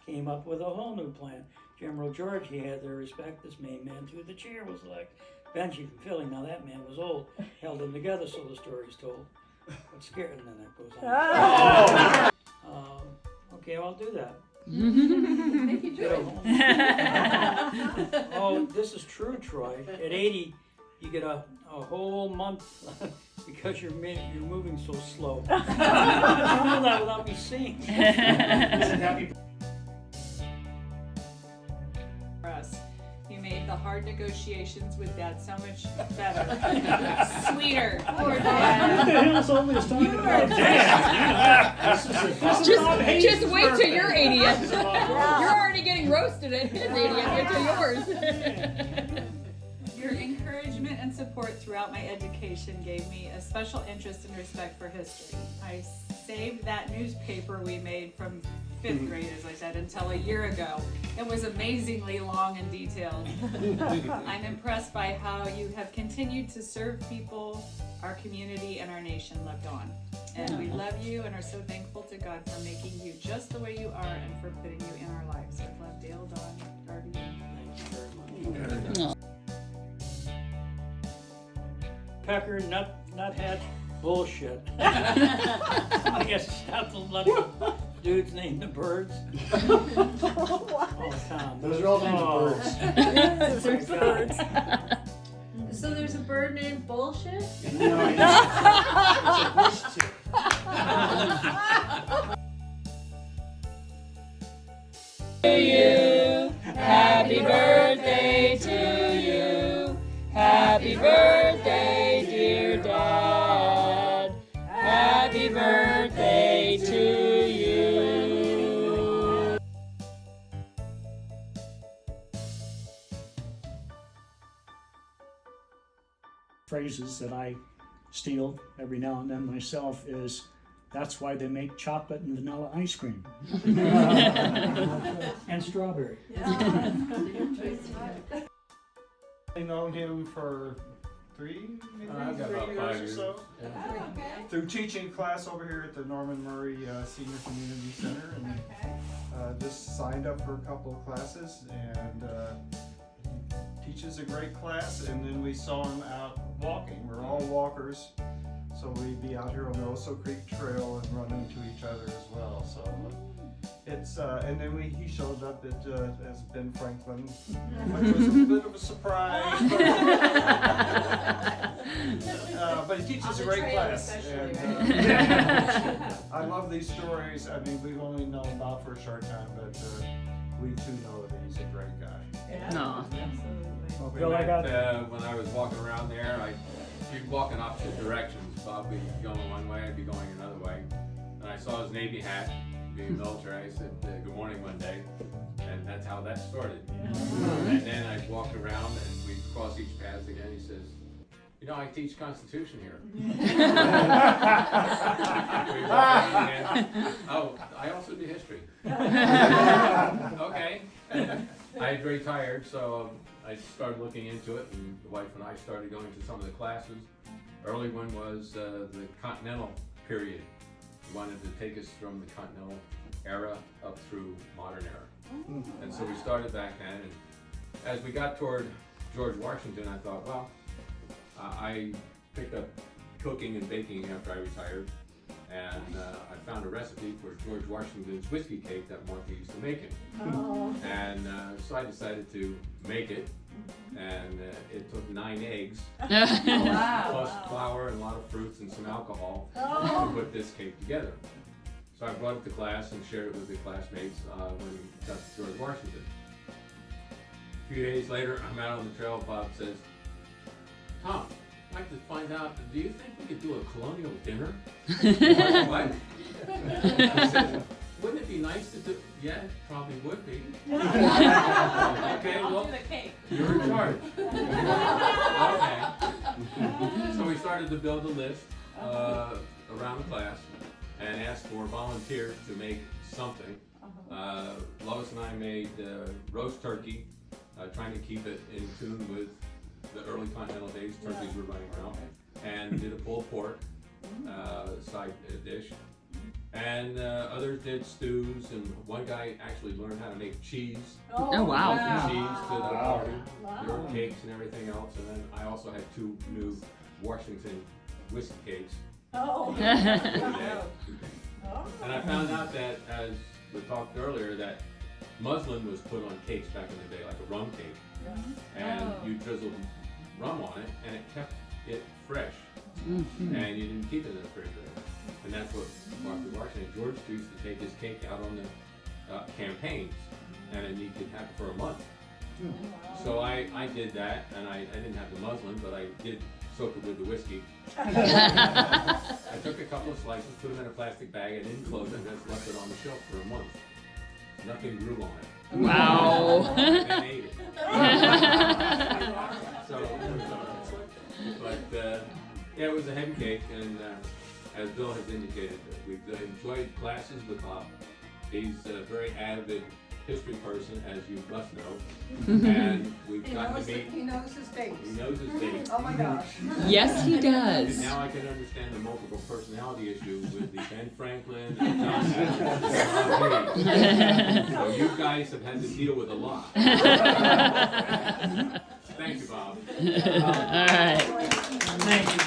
came up with a whole new plan. General George, he had to respect this main man through the chair was like Benji from Philly. Now that man was old, held them together, so the story's told. But scared, and then that goes on. Okay, I'll do that. Thank you, Joy. Oh, this is true, Troy. At 80, you get a whole month because you're moving so slow. You know that without me seeing. For us. You made the hard negotiations with Dad so much better. Sweeter. Poor Dad. What the hell is all this talking about? Just wait till your 80th. You're already getting roasted at his 80th. Wait till yours. Your encouragement and support throughout my education gave me a special interest and respect for history. I saved that newspaper we made from 5th grade, as I said, until a year ago. It was amazingly long and detailed. I'm impressed by how you have continued to serve people, our community, and our nation lived on. And we love you and are so thankful to God for making you just the way you are and for putting you in our lives. With love, Dale, Dawn, Darby. Thank you very much. Pecker, nuthatch, bullshit. I guess that's the bloody dudes named the birds. Oh, Tom. Those are all names of birds. Yes, there's birds. So there's a bird named Bullshit? No, it's a bush tip. Happy birthday to you. Happy birthday, dear Dad. Happy birthday to you. Phrases that I steal every now and then myself is, that's why they make chocolate and vanilla ice cream. And strawberry. I've known him for maybe I've got 3 about 5 years or years. so. Yeah. Through teaching class over here at the Norman Murray Senior Community Center, and just signed up for a couple of classes, and he teaches a great class. And then we saw him out walking. We're all walkers, so we'd be out here on the Oso Creek Trail and run into each other as well. So it's and then he showed up as Ben Franklin, which was a bit of a surprise. But he teaches a great class, and I love these stories. I mean, we've only known Bob for a short time, but we too know that he's a great guy. Aw. Well, we Bill, I met, got- when I was walking around there, I'd be walking opposite directions. Bob would be going one way, I'd be going another way. And I saw his Navy hat, being military. I said, good morning one day. And that's how that started. And then I walked around and we'd cross each paths again. He says, you know, I teach Constitution here. We walked in again. Oh, I also do history. Okay. And I had retired, so I started looking into it, and the wife and I started going to some of the classes. Early one was the Continental period. He wanted to take us from the Continental era up through modern era. And so we started back then, and as we got toward George Washington, I thought, well, I picked up cooking and baking after I retired, and I found a recipe for George Washington's whiskey cake that Martha used to make it. And so I decided to make it, and it took 9 eggs, plus flour and a lot of fruits and some alcohol to put this cake together. So I brought it to class and shared it with the classmates when we got to George Washington. A few days later, I'm out on the trail. Bob says, Tom, I'd like to find out, do you think we could do a colonial dinner? What? He says, wouldn't it be nice to do? Yeah, it probably would be. Okay, well, you're in charge. Okay. So we started to build a list around the class and asked for volunteers to make something. Lois and I made roast turkey, trying to keep it in tune with the early continental days. Turkeys were running around, and did a pulled pork side dish. And others did stews, and one guy actually learned how to make cheese. Oh, wow. Cheese to the party. There were Wow. cakes and everything else, and then I also had 2 new Washington whiskey cakes. Oh. And I found out that, as we talked earlier, that muslin was put on cakes back in the day, like a rum cake. And Oh. you drizzled rum on it, and it kept it fresh. Mhm. And you didn't keep it in the refrigerator. And that's what Martha Washington George used to take his cake out on the campaigns, and then you could have it for a month. So I did that, and I didn't have the muslin, but I did soak it with the whiskey. I took a couple of slices, put them in a plastic bag, I didn't close it, and just left it on the shelf for a month. Nothing grew on it. Wow. And ate it. So, but yeah, it was a heavy cake, and as Bill has indicated, we've enjoyed classes with Bob. He's a very avid history person, as you must know, and we've gotten to meet. He knows his dates. He knows his dates. Oh my gosh. Yes, he And does. now I can understand the multiple personality issue with the Ben Franklin and John Adams and Bob Hayes. So you guys have had to deal with a lot. Thank you, Bob. All right. Thank you.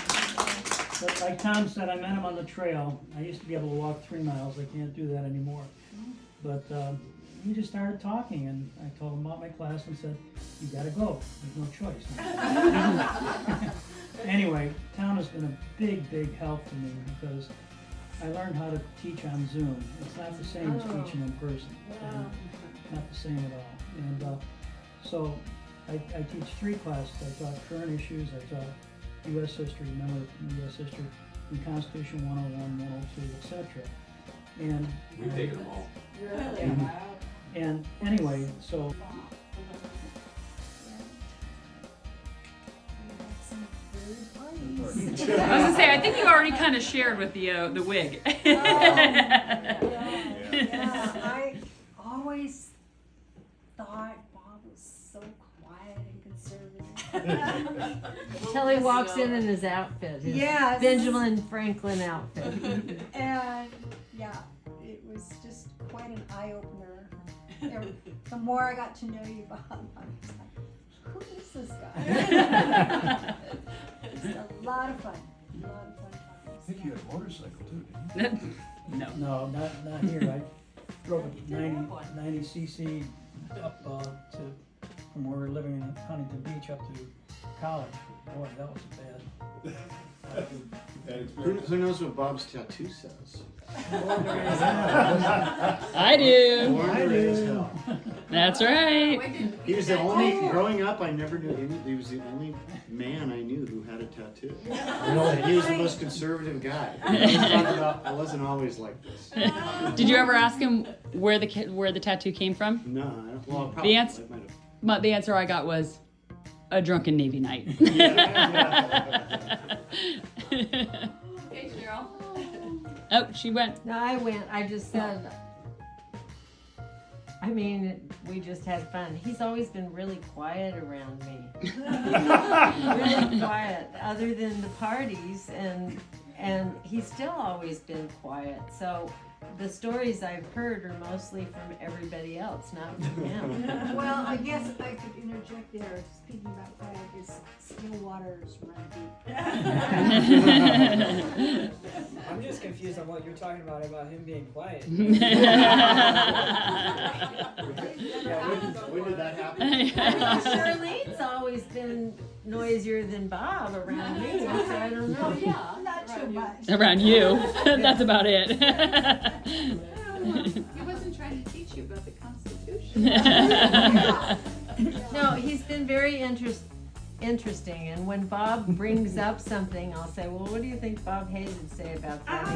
But like Tom said, I met him on the trail. I used to be able to walk 3 miles. I can't do that anymore. But we just started talking, and I told him about my class and said, "You gotta go. There's no choice." Anyway, Tom has been a big, big help to me because I learned how to teach on Zoom. It's not the same as teaching in person. Not the same at all. And so I teach 3 classes. I taught current issues, I taught U.S. history, remember U.S. history, and Constitution 101, 102, etc. And We've taken them all. and anyway, so I was gonna say, I think you already kind of shared with the wig. Yeah, I always thought Bob was so quiet and conservative. Till he walks in his outfit, his Yes. Benjamin Franklin outfit. And yeah, it was just quite an eye opener. The more I got to know you, Bob, I was like, who is this guy? It's a lot of fun. A lot of fun talking. I think you had a motorcycle too, didn't you? no, not here. I drove a 90 cc up to from where we were living in Huntington Beach up to college. Boy, that was bad. Who knows what Bob's tattoo says? I do. Wonder is hell. That's right. He was the only, growing up, I never knew any, he was the only man I knew who had a tattoo. He was the most conservative guy. I wasn't always like this. Did you ever ask him where the tattoo came from? No, I don't, well, probably. The answer, I might have. the answer I got was a drunken Navy night. Hey, Cheryl. Oh, she went. No, I went. I just said, I mean, we just had fun. He's always been really quiet around me. Really quiet, other than the parties, and he's still always been quiet. So the stories I've heard are mostly from everybody else, not from him. Well, I guess if I could interject there, speaking about quiet, is still waters run deep. I'm just confused on what you're talking about him being quiet. When did that happen? Charlene's always been noisier than Bob around me, so I don't know. Not too much. Around you. That's about it. He wasn't trying to teach you about the Constitution. No, he's been very interesting, and when Bob brings up something, I'll say, well, what do you think Bob Hayes would say about that?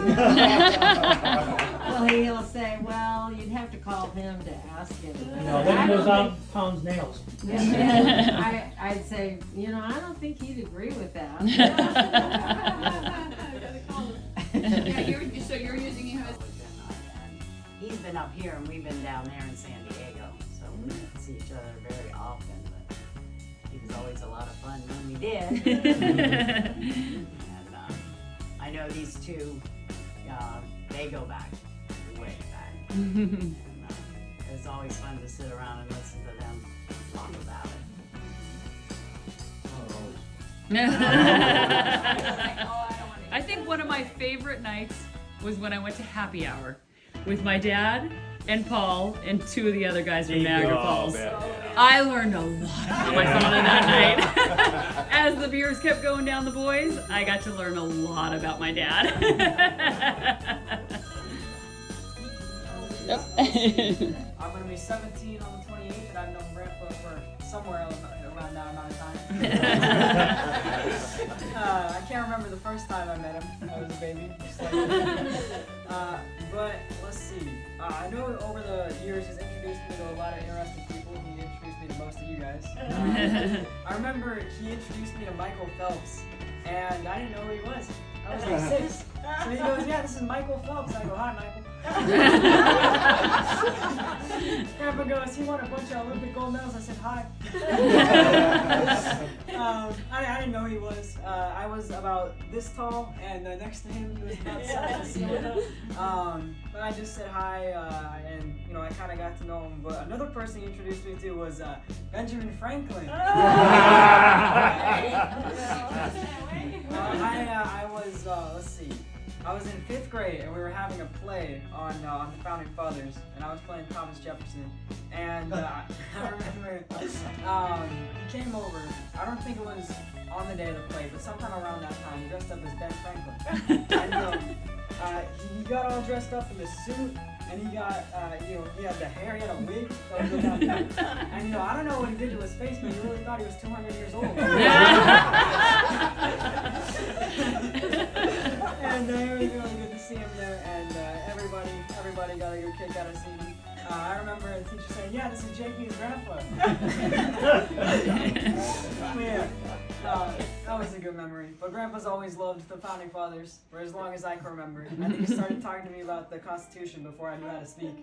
Well, he'll say, well, you'd have to call him to ask him. No, then he goes out and pounds nails. I'd say, I don't think he'd agree with that. So you're using him as. He's been up here and we've been down there in San Diego, so we didn't see each other very often, but he was always a lot of fun when we did. And I know these two they go back, way back. And, it's always fun to sit around and listen to them talk about it. I think one of my favorite nights was when I went to happy hour with my dad and Paul and two of the other guys from Niagara Falls. I learned a lot about my father that night. As the beers kept going down the boys, I got to learn a lot about my dad. I'm gonna be 17 on the 28th, and I've known Grandpa for somewhere around that amount of time. I can't remember the first time I met him. I was a baby. Just like but let's see. I know over the years he's introduced me to a lot of interesting people. He introduced me to most of you guys. I remember he introduced me to Michael Phelps, and I didn't know who he was. I was like 6. So he goes, "Yeah, this is Michael Phelps." I go, "Hi, Michael." Grandpa goes, "He won a bunch of Olympic gold medals." I said, "Hi." I didn't know who he was. I was about this tall, and next to him he was about 7 but I just said hi, and you know I kind of got to know him. But another person he introduced me to was Benjamin Franklin. I was let's see. I was in 5th grade and we were having a play on the Founding Fathers, and I was playing Thomas Jefferson. And I remember he came over. I don't think it was on the day of the play, but sometime around that time, he dressed up as Ben Franklin. And he got all dressed up in the suit, and he got he had the hair, he had a wig that would go down there. And I don't know what he did to his face, but he really thought he was 200 years old. And it was really good to see him there, and everybody got a good kick out of seeing him. I remember a teacher saying, "Yeah, this is JP's grandpa." Yeah, that was a good memory. But Grandpa's always loved the Founding Fathers for as long as I can remember. I think he started talking to me about the Constitution before I knew how to speak.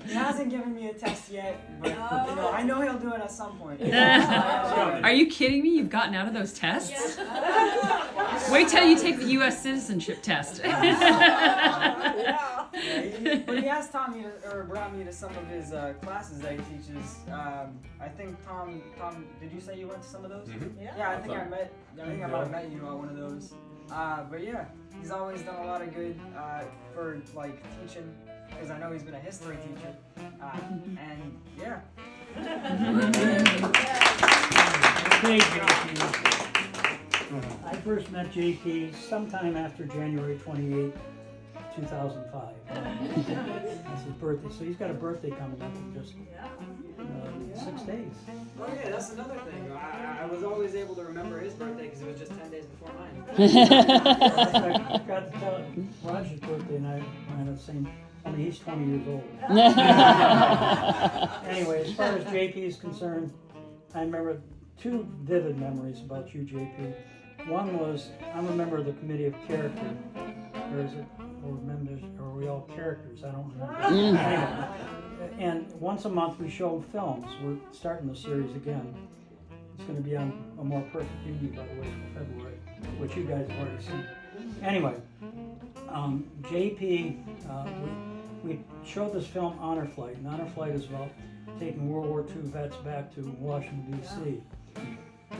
He hasn't given me a test yet, but I know he'll do it at some point. Are you kidding me? You've gotten out of those tests? Wait till you take the U.S. citizenship test. But he has taught me or brought me to some of his classes that he teaches. I think Tom, did you say you went to some of those? Mm-hmm. Yeah, I think I might have met you at one of those. But yeah, he's always done a lot of good for like teaching, because I know he's been a history teacher. And yeah. Okay, JP. I first met JP sometime after January 28, 2005. That's his birthday. So he's got a birthday coming up in just 6 days. Oh yeah, that's another thing. I was always able to remember his birthday because it was just 10 days before mine. I forgot to tell Roger's birthday, and I had the same. I mean, he's 20 years old. Anyway, as far as JP is concerned, I remember 2 vivid memories about you, JP. One was, I'm a member of the Committee of Character. Or is it, or members, or are we all characters? I don't remember. Anyway, and once a month we show films. We're starting the series again. It's going to be on A More Perfect Union, by the way, in February, which you guys have already seen. Anyway, JP, we showed this film Honor Flight, and Honor Flight is about taking World War II vets back to Washington, D.C.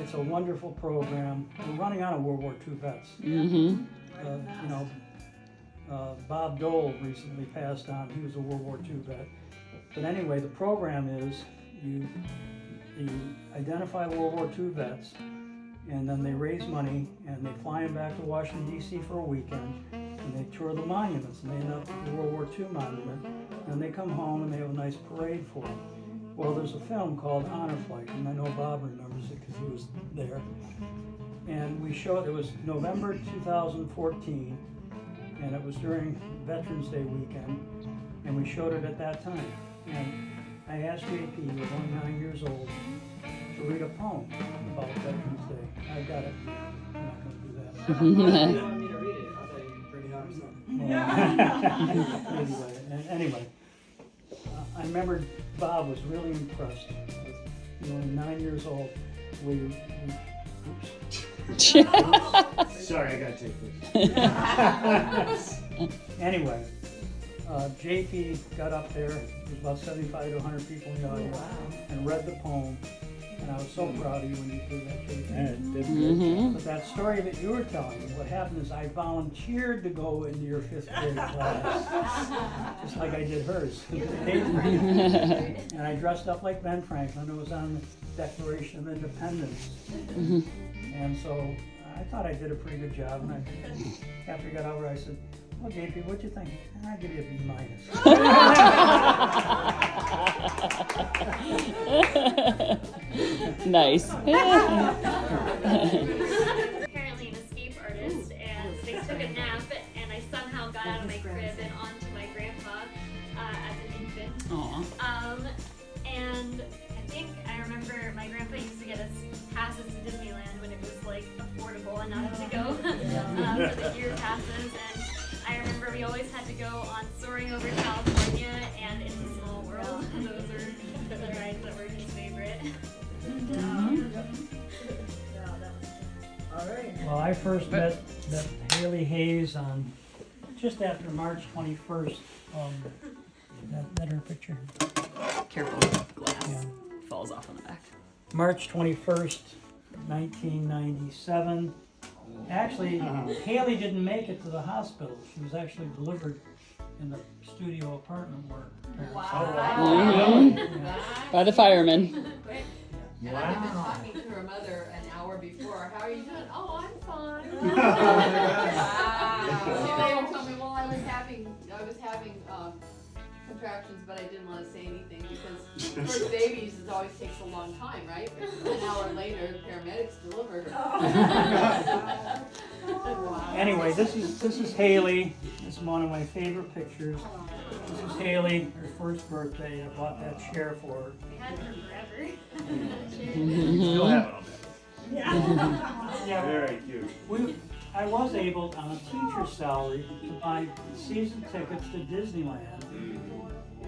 It's a wonderful program. We're running out of World War II vets. Mm-hmm. Bob Dole recently passed on. He was a World War II vet. But anyway, the program is you identify World War II vets, and then they raise money, and they fly them back to Washington, D.C. for a weekend, and they tour the monuments, and they end up at the World War II monument, and they come home, and they have a nice parade for them. Well, there's a film called Honor Flight, and I know Bob remembers it because he was there. And we showed, it was November 2014, and it was during Veterans Day weekend, and we showed it at that time. And I asked JP, he was only 9 years old, to read a poem about Veterans Day. I got it. I'm not going to do that. You wanted me to read it. I thought you'd bring it out or something. Anyway, I remember Bob was really impressed with, 9 years old. We Sorry, I gotta take this. Anyway, JP got up there, there was about 75 to 100 people in the audience, and read the poem. And I was so proud of you when you did that, JP. But that story that you were telling me, what happened is I volunteered to go into your 5th grade class, just like I did hers. And I dressed up like Ben Franklin. It was on the Declaration of Independence. And so I thought I did a pretty good job. And after I got over, I said, well, JP, what'd you think? I'll give you a B minus. Nice. Apparently an escape artist, and they took a nap, and I somehow got out of my crib and onto my grandpa as an infant. Aw. And I think I remember my grandpa used to get us passes to Disneyland when it was like affordable enough to go for the year passes. And I remember we always had to go on Soaring Over California and In the Small World. Those are the rides that were his favorite. Well, I first met Haley Hayes on just after March 21st. That her picture? Careful, glass falls off on the back. March 21st, 1997. Actually, Haley didn't make it to the hospital. She was actually delivered in the studio apartment where her parents By the fireman. And I've been talking to her mother an hour before. How are you doing? Oh, I'm fine. She would tell me, well, I was having contractions, but I didn't want to say anything because first babies it always takes a long time, right? An hour later, the paramedics delivered her. Anyway, this is Haley. This is one of my favorite pictures. This is Haley, her first birthday. I bought that chair for her. We had her forever. Still have it on Yeah, Very cute. I was able, on a teacher's salary, to buy season tickets to Disneyland.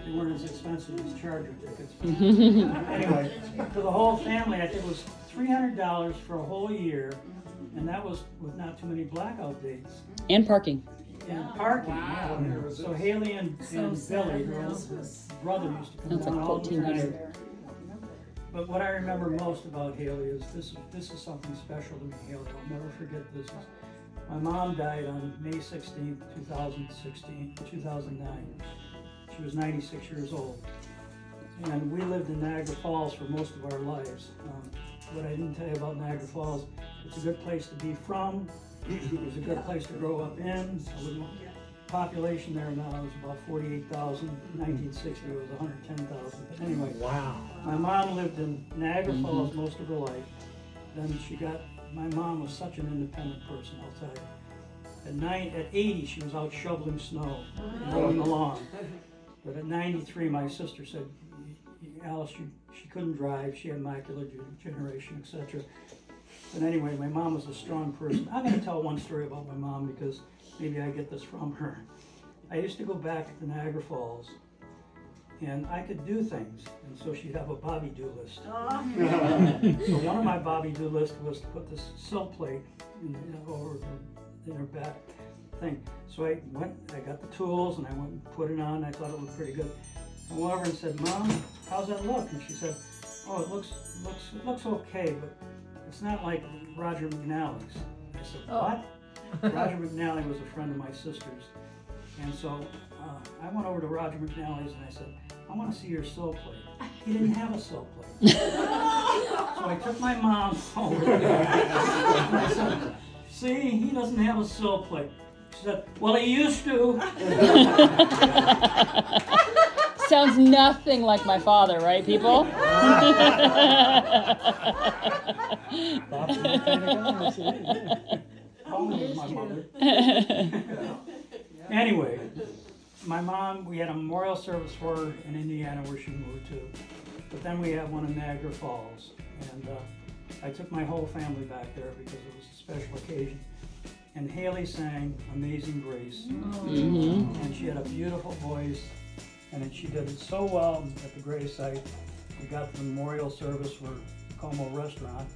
They weren't as expensive as Charger tickets. Anyway, for the whole family, I think it was $300 for a whole year, and that was with not too many blackout dates. And parking. And parking, yeah. So Haley and Billy, her older brother, used to come That's down like all the time. $1,400. But what I remember most about Haley is this is something special to me, Haley. I'll never forget this. My mom died on May 16th, 2009. She was 96 years old. And we lived in Niagara Falls for most of our lives. What I didn't tell you about Niagara Falls, it's a good place to be from. It was a good place to grow up in. The population there now is about 48,000. In 1960 it was 110,000. But anyway, Wow. my mom lived in Niagara Falls most of her life. Then my mom was such an independent person, I'll tell you. At 80, she was out shoveling snow, mowing the lawn. But at 93, my sister said, Alice, she couldn't drive, she had macular degeneration, etc. But anyway, my mom was a strong person. I'm going to tell one story about my mom because maybe I get this from her. I used to go back to Niagara Falls, and I could do things, and so she'd have a Bobby-do list. So one of my Bobby-do list was to put this sill plate in her back thing. So I got the tools, and I went and put it on. I thought it looked pretty good. I went over and said, Mom, how's that look? And she said, oh, it looks okay, but it's not like Roger McNally's. I said, what? Roger McNally was a friend of my sister's. And so I went over to Roger McNally's and I said, I want to see your sill plate. He didn't have a sill plate. So I took my mom over there and I said, see, he doesn't have a sill plate. She said, well, he used to. Sounds nothing like my father, right, people? Anyway, my mom, we had a memorial service for her in Indiana where she moved to. But then we have one in Niagara Falls. And I took my whole family back there because it was a special occasion. And Haley sang Amazing Grace. And she had a beautiful voice. And she did it so well at the gravesite. We got the memorial service for Como Restaurant.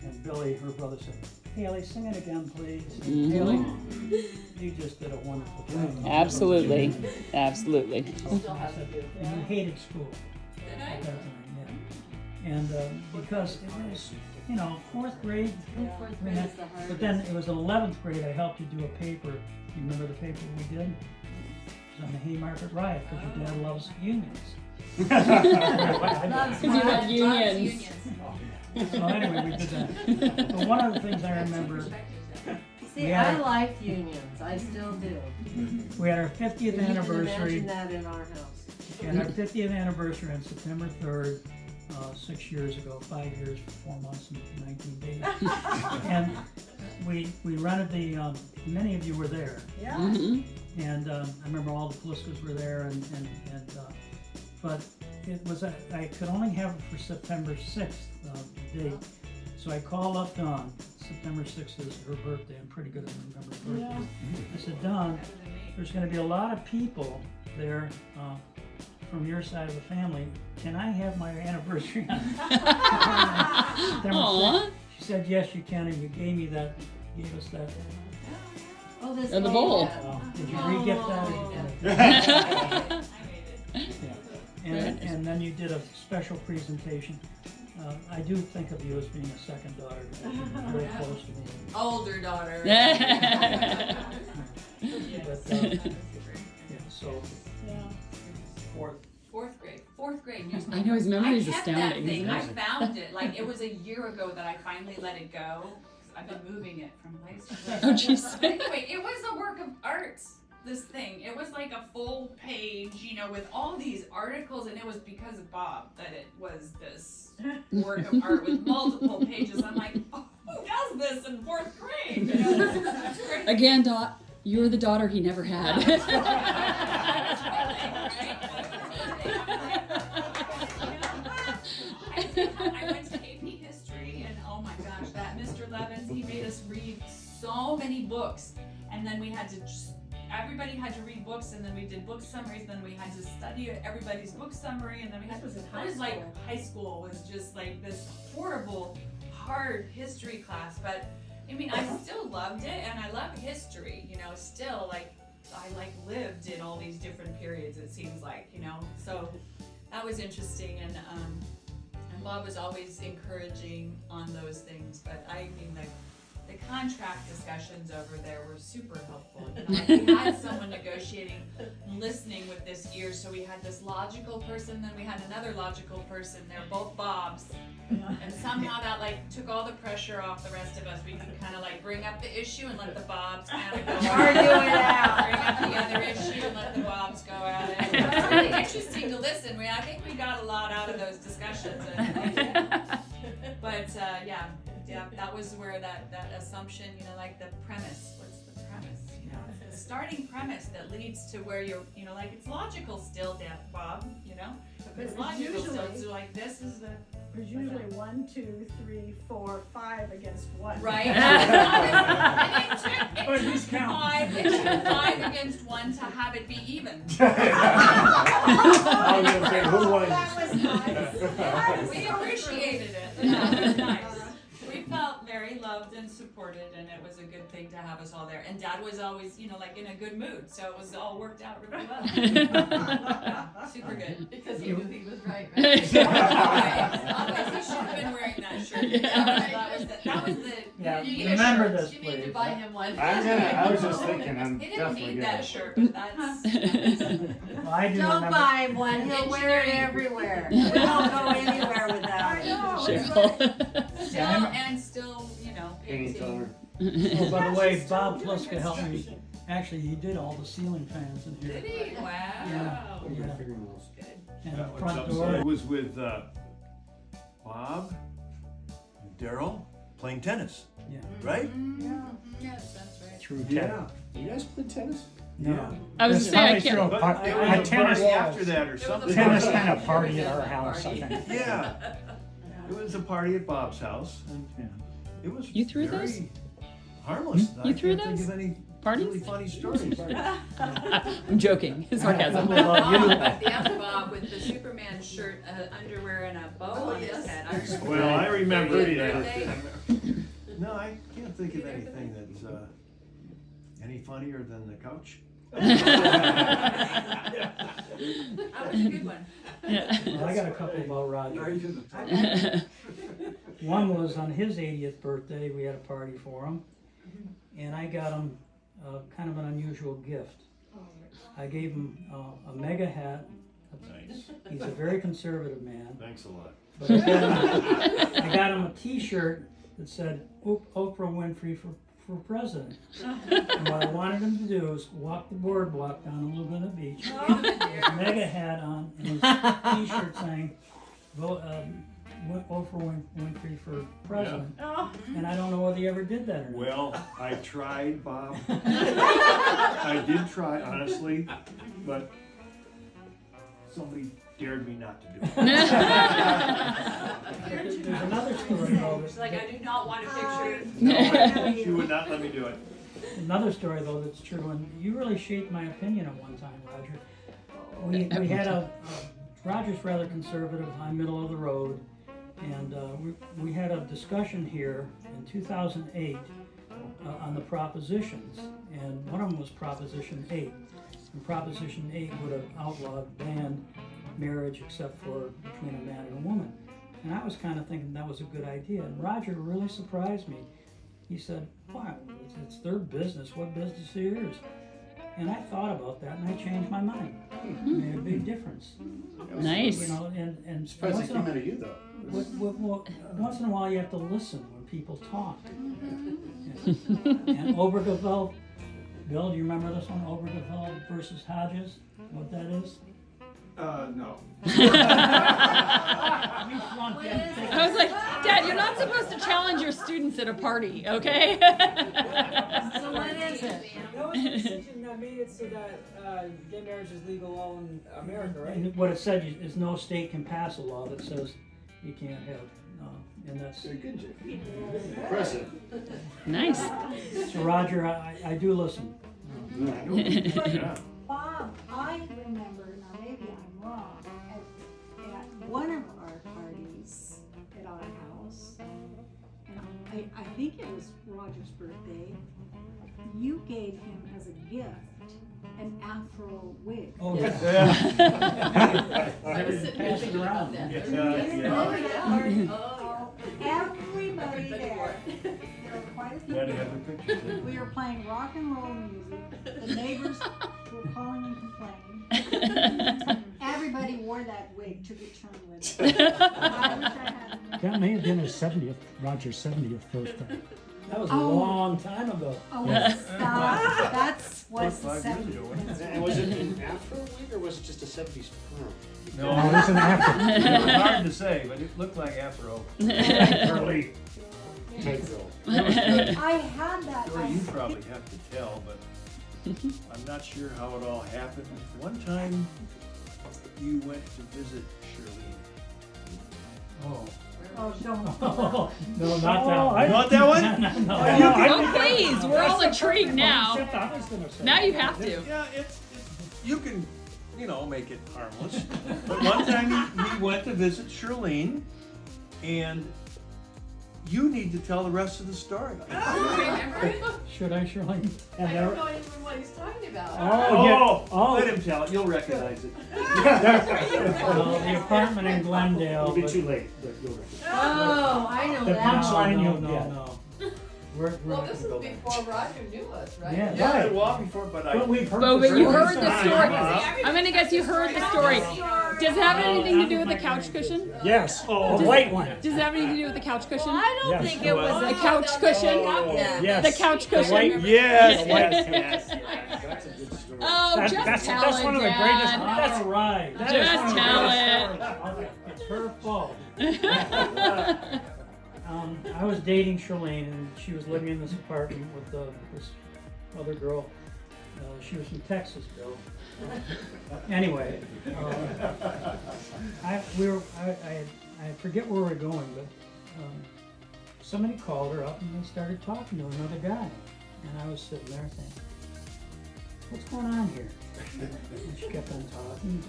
And Billy, her brother, said, Haley, sing it again, please. And Mhm. Haley, you just did a wonderful job. Absolutely. Absolutely. And you hated school at that time, yeah. And because it was, you know, 4th grade. Fourth grade is the hardest. But then it was in 11th grade, I helped you do a paper. You remember the paper we did? It was on the Haymarket Riot, because your dad loves unions. Because you love unions. So anyway, we did that. But one of the things I remember, See, Yeah. I like unions. I still do. we had our 50th You can anniversary. imagine that in our house. We had our 50th anniversary on September 3rd, 6 years ago, 5 years, 4 months, and 19 days. And we rented the, many of you were there. Yeah. Mhm. And I remember all the Pliskas were there, but it was I could only have it for September 6th date, so I called up Dawn. September 6th is her birthday. I'm pretty good at remembering birthdays. I said, Dawn, there's going to be a lot of people there from your side of the family. Can I have my anniversary on September 6th? She said, yes, you can, and you gave us that. Oh, this And the bowl. Did you re-gift that? Or you did it? Yeah. And then you did a special presentation. I do think of you as being a second daughter, because you're very close to me. Older daughter. But, yeah, so, Fourth grade newspaper. I know, his memory is I kept astounding, That thing. isn't I it? found it. Like it was a year ago that I finally let it go. I've been moving it from place to place. Oh, jeez. Anyway, it was a work of art. This thing. It was like a full page, you know, with all these articles, and it was because of Bob that it was this work of art with multiple pages. I'm like, oh, who does this in 4th grade? You know, that's great. Again, Dot, you're the daughter he never had. I went to AP History, and oh my gosh, that Mr. Levins, he made us read so many books, and then we had to everybody had to read books, and then we did book summaries, then we had to study everybody's book summary, and then we had like high school was just like this horrible, hard history class, but I mean, I still loved it, and I love history, you know, still, like, I, like, lived in all these different periods, it seems like, you know, so that was interesting, and Bob was always encouraging on those things, but I mean, the contract discussions over there were super helpful, you know, like, we had someone negotiating, listening with this ear, so we had this logical person, then we had another logical person, they're both Bobs, and somehow that like took all the pressure off the rest of us. We could kind of like bring up the issue and let the Bobs kind of go Argue it out. Bring up the other issue and let the Bobs go at it. It was really interesting to listen. I think we got a lot out of those discussions. But yeah, that was where that assumption, you know, like the premise. What's the premise? You know, the starting premise that leads to where you're, you know, like it's logical still, Bob. You know, But it's logical still. usually- So like this is the. There's usually 1, 2, 3, 4, 5 against 1. Right. It took 5 against 1 to have it be even. I was gonna say, who won? That was nice. We appreciated it. That was nice. We felt very loved and supported, and it was a good thing to have us all there. And Dad was always, you know, like in a good mood, so it was all worked out really well. Super good. Because he knew he was right, Otherwise, he should have been wearing that shirt. That was the. Yeah, you need a remember shirt. this, You need to please. buy him one. I was just thinking, I'm He didn't definitely need gonna. that shirt, but that's. Well, I do Don't remember. buy him one. He'll wear it everywhere. We don't go anywhere without it. Still, you know, Paint painting. on Oh, by the way, Bob Pluska helped me. Actually, he did all the ceiling fans in here. Did he? Wow. Yeah. her. Yeah. Fingernails. And That the front was door. It was with Bob and Daryl playing tennis, Yeah. right? Yes, that's right. Through Yeah. You guys play tennis? No. I was This gonna say, I probably can't- threw a But par- it a was a tennis party after that or something. tennis kind of party at our house, I think. Yeah. It was a party at Bob's house, and Yeah. it was You threw very those? harmless. You I threw can't think those? of any Parties? really funny stories. I'm joking. Sarcasm. What about you? The other Bob with the Superman shirt, underwear, and a bow on his head. I remember. Well, I remember, 30th yeah. birthday. think of anything that's any funnier than the couch. That was a good one. Well, I got a couple about Roger. One was on his 80th birthday, we had a party for him, and I got him kind of an unusual gift. I gave him a mega hat. Nice. He's a very conservative man. Thanks a lot. But I got him a T-shirt that said Oprah Winfrey for president. And what I wanted him to do was walk the boardwalk down the Laguna Beach with his mega hat on and his T-shirt saying Oprah Winfrey for president. Oh. And I don't know whether he ever did that or not. Well, I tried, Bob. I did try, honestly, but somebody dared me not to do it. There's another story though. She's like, I do not want a picture. No, she would not let me do it. Another story though that's true, and you really shaped my opinion at one time, Roger. We had Roger's rather conservative, I'm middle of the road, and we had a discussion here in 2008 on the propositions, and one of them was Proposition 8. And Proposition 8 would have outlawed, banned marriage except for between a man and a woman. And I was kind of thinking that was a good idea. And Roger really surprised me. He said, wow, it's their business. What business is yours? And I thought about that and I changed my mind. It made a big difference. Nice. You know, and Surprised once they in a- came out of you though. once in a while you have to listen when people talk. And Obergefell, Bill, do you remember this one? Obergefell versus Hodges? What that is? No. I was like, Dad, you're not supposed to challenge your students at a party, okay? So what is it? That was the decision that made it so that gay marriage is legal all in America, right? And what it said is no state can pass a law that says you can't have, and that's. Very good, Jim. Impressive. Nice. So Roger, I do listen. Yeah. Bob, I remember, now maybe I'm wrong, at one of our parties at our house, and I think it was Roger's birthday, you gave him as a gift an afro wig. Oh, yeah. I was sitting here Pass it thinking about around. that. Everybody there. There were quite a few Gotta people. have the pictures. We were playing rock and roll music. The neighbors were calling and complaining. Everybody wore that wig to return with it. I wish I had. That may have been his 70th, Roger's 70th birthday. That was a Oh. long time ago. Oh, stop. That's what's the 5 years 70s. ago, wasn't it? And was it an afro wig or was it just a 70s perm? No, it was an afro. It was hard to say, but it looked like afro. Curly. Tight girl. I had that. Story you probably have to tell, but I'm not sure how it all happened. One time, you went to visit Shirley. Oh. Oh, don't. No, not that one. Not that one? No. Oh, please, we're all intrigued now. Except I was gonna say. Now you have to. Yeah, it's you can, make it harmless. But one time he went to visit Shirlene, and you need to tell the rest of the story. Remember it? Should I, Shirley? I don't know even what he's talking about. Let him tell it. You'll recognize it. The apartment in Glendale. It'll be but- too late, but you'll recognize. Oh, I know The that. punchline no, you'll no, get. no. We're Well, not this gonna was go back. before Roger knew us, right? Yeah. Yeah, well, before, but I. But we've heard But the you story. heard the story. Bob. I'm gonna guess you heard the story. Does it have anything to do with the couch cushion? Yes, a white one. Does it have anything to do with the couch cushion? I don't Yes. think it was The couch cushion? Yes. The couch The cushion? white- Yes, Yes. That's a good story. Oh, That- just that's- tell that's it, one of the greatest- Dad. That's right. That is Just one of the tell greatest it. It's her fault. I was dating Charlene, and she was living in this apartment with this other girl. She was from Texas, Bill. Anyway, I forget where we're going, but somebody called her up and they started talking to another guy, and I was sitting there thinking, "What's going on here?" And she kept on talking.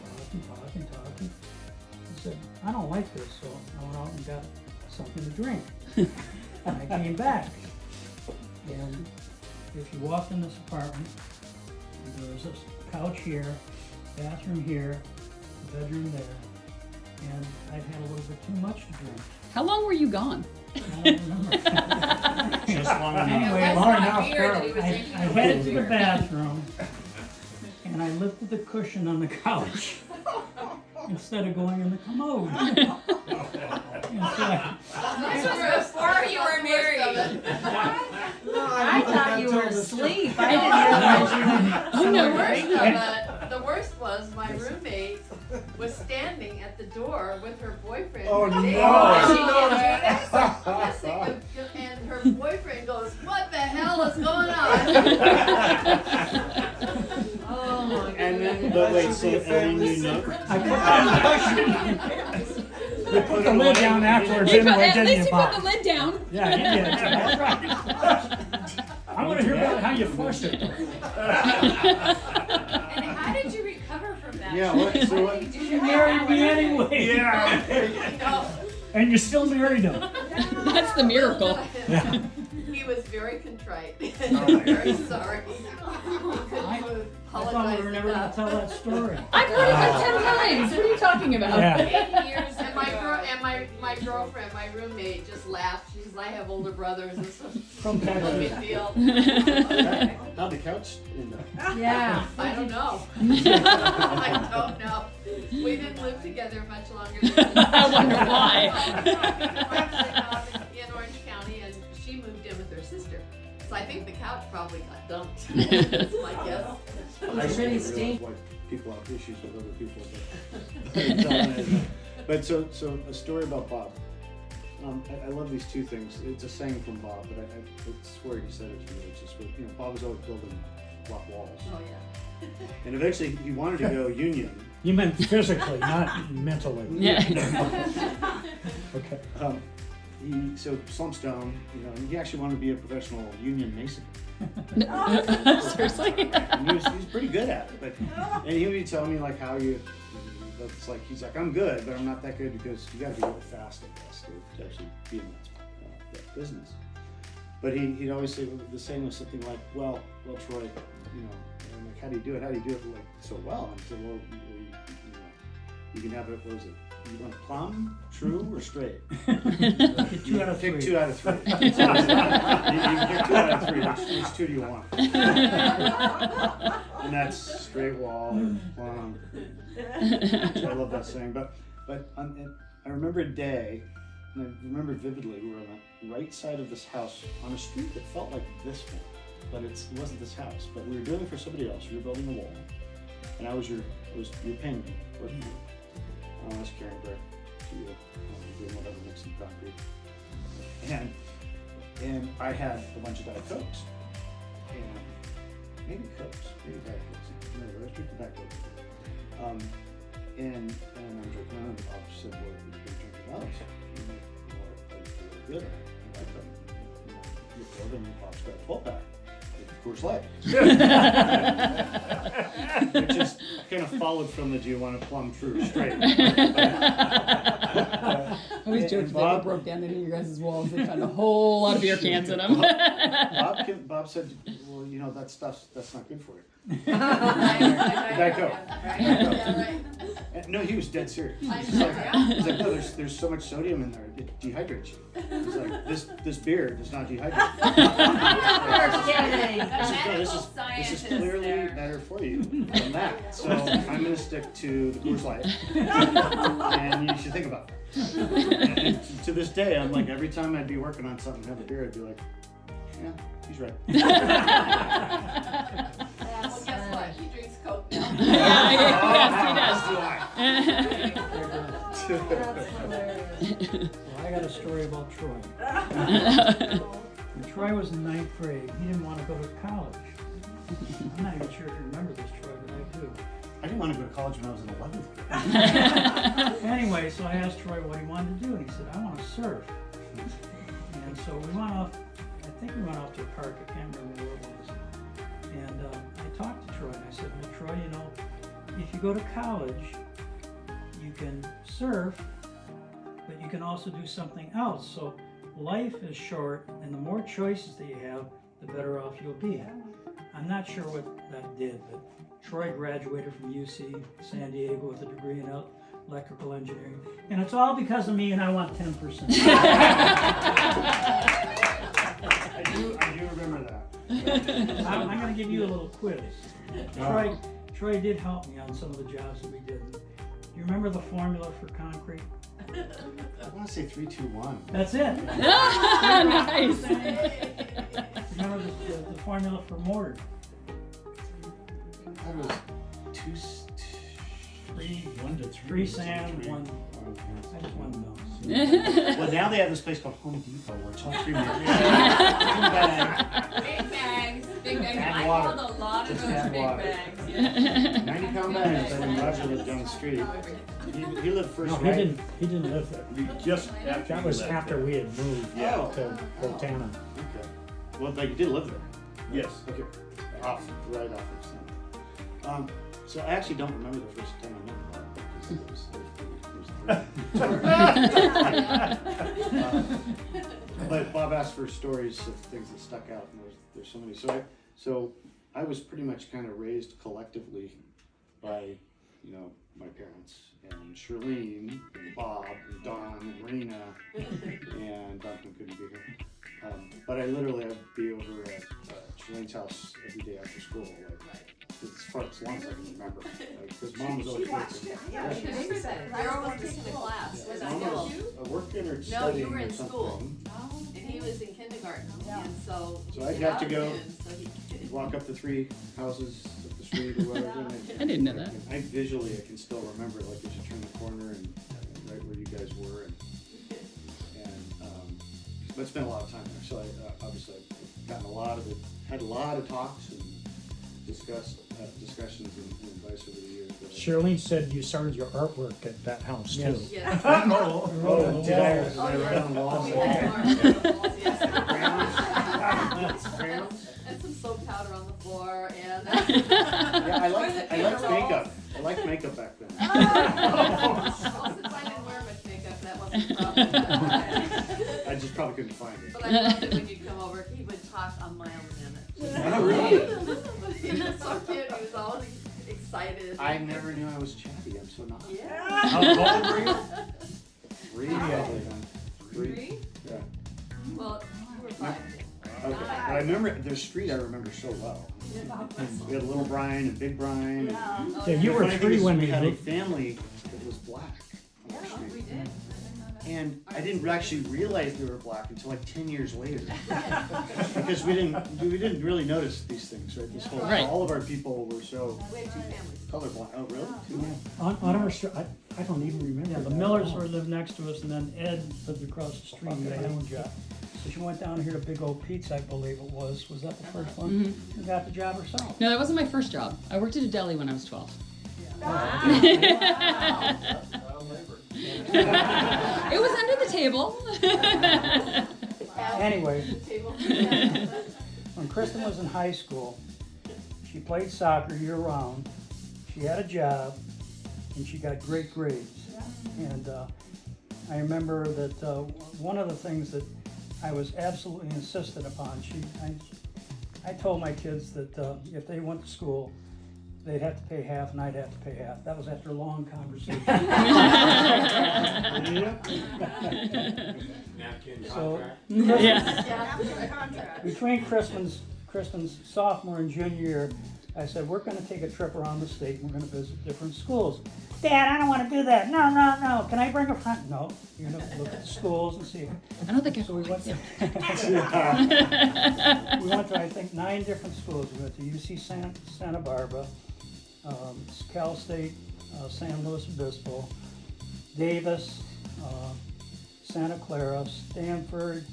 I said, "I don't like this," so I went out and got something to drink. And I came back. And if you walked in this apartment, there was this couch here, bathroom here, bedroom there, and I'd had a little bit too much to drink. How long were you gone? I don't remember. Just long enough. Anyway, Well, long that's not enough, beer Carol, that he was I drinking. headed to the bathroom, and I lifted the cushion on the couch instead of going in the commode. And so This was before you were married. I thought you were asleep. I didn't realize you The were worst drinking. of it, the worst was my roommate was standing at the door with her boyfriend. Oh, no. And her boyfriend goes, "What the hell is going on?" Oh my god. And then, but wait, so and then you know. I put the lid down afterwards anyway, At didn't least you, you Bob? put the lid down. Yeah, he did. That's right. I want to hear about how you forced it. And how did you recover from that? Yeah, what, so what? You married me anyway. Yeah. And you still married him. That's the miracle. He was very contrite. Oh, Very sorry. He I couldn't thought we apologize were never going to enough. tell that story. I've heard it like 10 times. What are you talking about? Yeah. 8 years and my girlfriend, my roommate, just laughed. She's, I have older brothers, and so From no Texas. big deal. How'd the couch end up? Yeah. I don't know. I don't know. We didn't live together much longer than I wonder why. in Orange County, and she moved in with her sister. So I think the couch probably got dumped. That's my guess. I It's really didn't realize why people have issues with other people, but so a story about Bob. I love these two things. It's a saying from Bob, but I swear he said it to me. It's just Bob was always building block walls, Oh yeah. and eventually he wanted to go union. You meant physically, not mentally. Yeah. Okay. So slumps down, and he actually wanted to be a professional union mason. Seriously? And he's pretty good at it, and he would be telling me like how that's like, he's like, I'm good, but I'm not that good because you gotta be really fast at this to actually be in that business. But he'd always say the saying was something like, well, Troy, I'm like, how do you do it? How do you do it like so well? And I said, well, you can have it, what was it? You want plumb, true, or straight? Get 2 out of 3. Pick 2 out of 3. You can pick 2 out of 3. Which 2 do you want? And that's straight wall or plumb. I love that saying. But I remember a day, and I remember vividly, we were on the right side of this house on a street that felt like this one, but it wasn't this house. But we were doing it for somebody else. We were building a wall, and I was your paying me, working for you. I was carrying brick to you, doing whatever, mixing concrete. And I had a bunch of Diet Cokes. And maybe Cokes, maybe Diet Cokes. No, I was drinking Diet Coke. And I'm drinking them, and Bob said, well, you're drinking those. Good. I like them. You pour them, and Bob's got a 12-pack. Coors Light. It just kind of followed from the do you want to plumb true or straight? I always joked that Bob they broke down into your guys' walls. They found a whole lot of beer cans in them. Bob said, well, that that's not good for you. Diet Coke. Right. No, he was dead serious. I He's know, like, yeah. no, there's so much sodium in there, it dehydrates you. He's like, this beer does not dehydrate. I said, no, this is clearly better for you than that. So I'm gonna stick to the Coors Light, and you should think about that. And to this day, I'm like, every time I'd be working on something, have a beer, I'd be like, yeah, he's right. Well, guess what? He drinks Coke now. Yes, he does. Well, I got a story about Troy. When Troy was in 9th grade, he didn't want to go to college. I'm not even sure if you remember this, Troy, but I do. I didn't want to go to college when I was in 11th grade. Anyway, so I asked Troy what he wanted to do, and he said, I want to surf. And so we went off, I think we went off to a park, I can't remember where it was. And I talked to Troy, and I said, well, Troy, if you go to college, you can surf, but you can also do something else. So life is short, and the more choices that you have, the better off you'll be. I'm not sure what that did, but Troy graduated from UC San Diego with a degree in electrical engineering. And it's all because of me, and I want 10%. I do remember that. I'm going to give you a little quiz. Troy did help me on some of the jobs that we did. Do you remember the formula for concrete? I want to say 3, 2, 1. That's it. Nice. Remember the formula for mortar? That was 3 sand, 1. I just want to know. Well, now they have this place called Home Depot where it's all 3 minutes. Big bags, big bags. Add I water. hauled a lot of Just those add big water. bags. Yeah. 90-pound bags when Roger lived down the street. He lived first, No, right? he didn't live there. Just after That you was left after there. we had moved Yeah. to Botana. Okay. Well, but you did live there. Yes. Okay. Right off of so I actually don't remember the first time I met Bob because it was but Bob asked for stories of things that stuck out, and there's so many. So I was pretty much kind of raised collectively by, my parents and Shirlene and Bob and Don and Rena and Duncan couldn't be here. But I literally would be over at Shirlene's house every day after school, as long as I can remember. Because Mom was always working. Yeah, she babysat. You're always taking a class. Was I Mom still was you? working or No, studying you were in or something. school. And he was in kindergarten. And so So he'd I'd get have to out go again, so he walk up the 3 houses up the street or whatever. And I didn't know that. I can still remember, as you turn the corner and right where you guys were. But spent a lot of time there. So I obviously I've gotten had a lot of talks and discussions and advice over the years. But Shirlene said you started your artwork at that house too. Yes. Yes. Oh, did I write on the walls? We had marks on the walls, yes. Crayons? And some soap powder on the floor and. Yeah, I liked paper makeup. I liked makeup back then. Well, since I didn't wear much makeup, that wasn't a problem. I just probably couldn't find it. But I loved it when you'd come over, he would talk a mile a minute. Oh, really? He was so cute, he was always excited. I never knew I was chatty. I'm so not. Yeah. How old were you? 3 probably then. 3? Yeah. Well, you were 5. Okay. But I remember the street. I remember so well. We had Little Brian and Big Brian. And Yeah, you the were funny 3 thing is when we we had a moved. family that was black on the Yeah, street. we did. And I didn't actually realize they were black until like 10 years later. Because we didn't really notice these things, right? This whole Right. all of our people were so We had 2 families. colorblind. Oh, really? On our street, I don't even remember. Yeah, the that Millers at all. were lived next to us, and then Ed lived across the street and got his own job. So she went down here to Big Old Pete's, I believe it was. Was that the first one? Mm-hmm. And got the job herself. No, that wasn't my first job. I worked at a deli when I was 12. It was under the table. Anyway, Table. when Kristen was in high school, she played soccer year-round. She had a job, and she got great grades. And I remember that one of the things that I was absolutely insistent upon, I told my kids that if they went to school, they'd have to pay half and I'd have to pay half. That was after a long conversation. Napkin So, contract. Yeah. between Kristen's sophomore and junior year, I said, we're gonna take a trip around the state and we're gonna visit different schools. Dad, I don't wanna do that. No. Can I bring a friend? No. You're gonna look at the schools and see. I don't think I. So we went to, we went to, I think, 9 different schools. We went to UC Santa Barbara, Cal State, San Luis Obispo, Davis, Santa Clara, Stanford,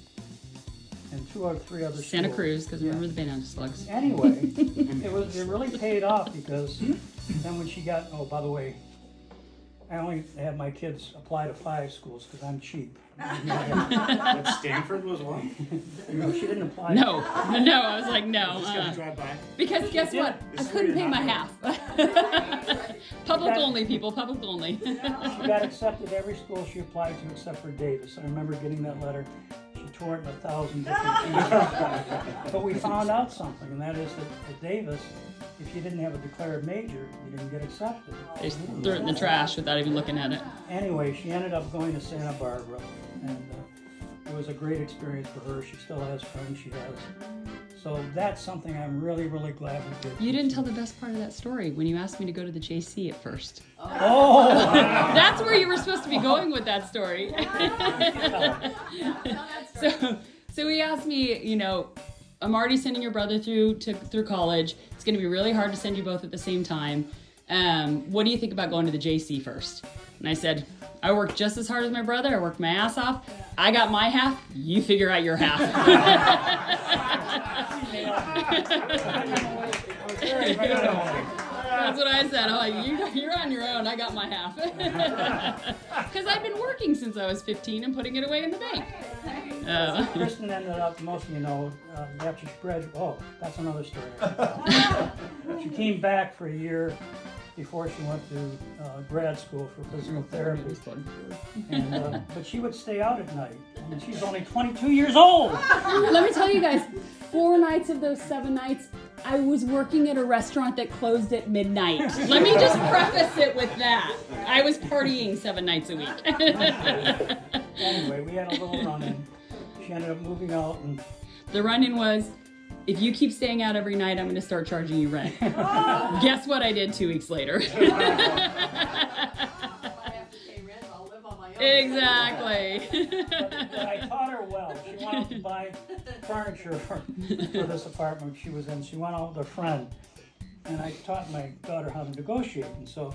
and 2 or 3 other schools. Santa Cruz, because Yeah. remember the banana slugs. Anyway, it really paid off because then when she got, oh, by the way, I only had my kids apply to 5 schools because I'm cheap. But Stanford was one. No, she didn't apply. No, I was like, no. Just gotta drive by. Because guess what? I couldn't pay my half. Public only, people, public only. She got accepted every school she applied to except for Davis. I remember getting that letter. She tore it in 1,000 different pieces. But we found out something, and that is that at Davis, if you didn't have a declared major, you didn't get accepted. They just threw it in the trash without even looking at it. Anyway, she ended up going to Santa Barbara, and it was a great experience for her. She still has friends she has. So that's something I'm really, really glad we did. You didn't tell the best part of that story when you asked me to go to the JC at first. Oh! That's where you were supposed to be going with that story. So he asked me, you know, I'm already sending your brother through college. It's going to be really hard to send you both at the same time. What do you think about going to the JC first? And I said, I worked just as hard as my brother. I worked my ass off. I got my half. You figure out your half. That's what I said. I'm like, you're on your own. I got my half. Because I've been working since I was 15 and putting it away in the bank. Kristen ended up, most of you know, after she graduated. Oh, that's another story. She came back for a year before she went to grad school for physical therapy. And, but she would stay out at night. And she's only 22 years old. Let me tell you guys, 4 nights of those 7 nights, I was working at a restaurant that closed at midnight. Let me just preface it with that. I was partying 7 nights a week. Anyway, we had a little run-in. She ended up moving out, and the run-in was, if you keep staying out every night, I'm going to start charging you rent. Guess what I did 2 weeks later? Exactly. But I taught her well. She wanted to buy furniture for this apartment she was in. She went out with a friend, and I taught my daughter how to negotiate. And so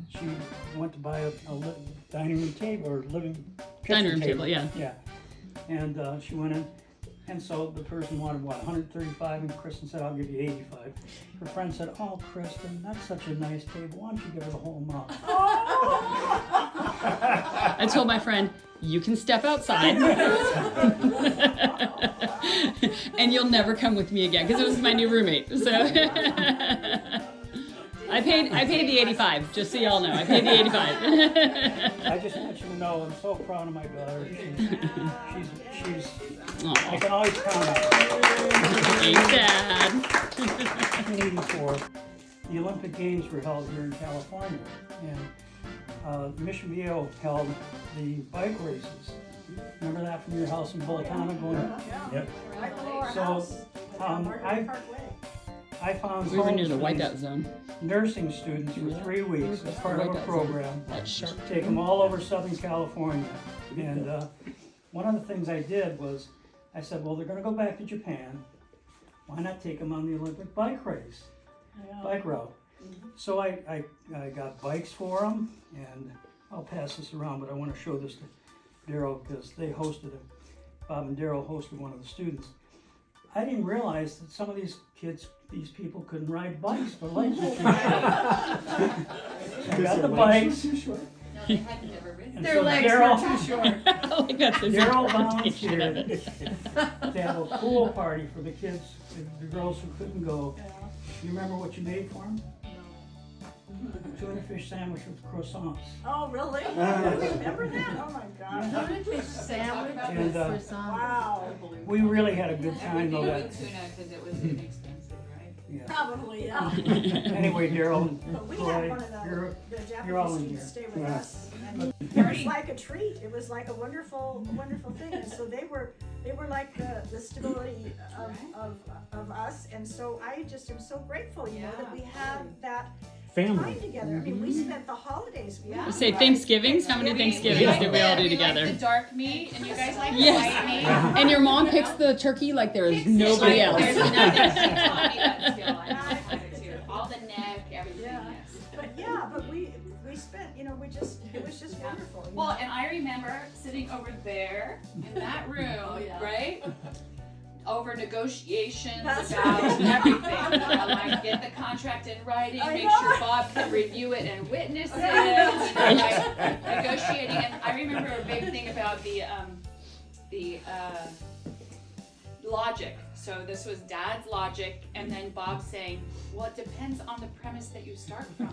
she went to buy a dining room table or dining room table, yeah. Yeah. And she went in, and so the person wanted what, 135, and Kristen said, I'll give you 85. Her friend said, oh, Kristen, that's such a nice table. Why don't you give her the whole amount? I told my friend, you can step outside and you'll never come with me again, because it was my new roommate. So I paid the 85, just so y'all know. I paid the 85. I just want you to know I'm so proud of my daughter. She's I can always count on her. Hey, Dad. In 1984, the Olympic Games were held here in California, and Mission Viejo held the bike races. Remember that from your house in Boltana going? Yep. So I found We were near homes the for whiteout these zone. Nursing students for 3 weeks as part of a Whiteout program. zone. Take them all over Southern California. And one of the things I did was, I said, well, they're going to go back to Japan. Why not take them on the Olympic bike race, bike route? So I got bikes for them, and I'll pass this around, but I want to show this to Daryl because they hosted it. Bob and Daryl hosted one of the students. I didn't realize that some of these people couldn't ride bikes. Their legs were too short. I got the bikes. They had never ridden. And Their so legs Daryl- were too short. Daryl volunteered to have a pool party for the kids, the girls who couldn't go. You remember what you made for them? Tuna fish sandwich with croissants. Oh, really? You remember that? Oh, my God. Tuna fish sandwich And, with croissants. Wow. We really had a good time though. Everything That, with tuna because it was inexpensive, right? yeah. Probably, yeah. Anyway, Daryl But and we Troy, had one of you're the you're all in Japanese students here. stay with Yeah. us. And it was like a treat. It was like a wonderful thing. And so they were like the stability of us. And so I just am so grateful, you know, that we had that Family. time together. I mean, we spent the holidays. You say Thanksgivings? How many Thanksgivings did we all do together? The dark meat, and you guys like the Yes. white meat. And your mom picks the turkey like there is nobody else. There's nothing to taught me that skill. I had it too. All the neck, everything. Yeah. Yes. But we spent, you know, it was just wonderful. you Well, know. and I remember sitting over there in that room, right? Over negotiations That's about right. everything. Like get the contract in writing, I make know. sure Bob can review it and witness it. Yeah. You know, like negotiating. And I remember a big thing about the logic. So this was Dad's logic, and then Bob saying, "Well, it depends on the premise that you start from."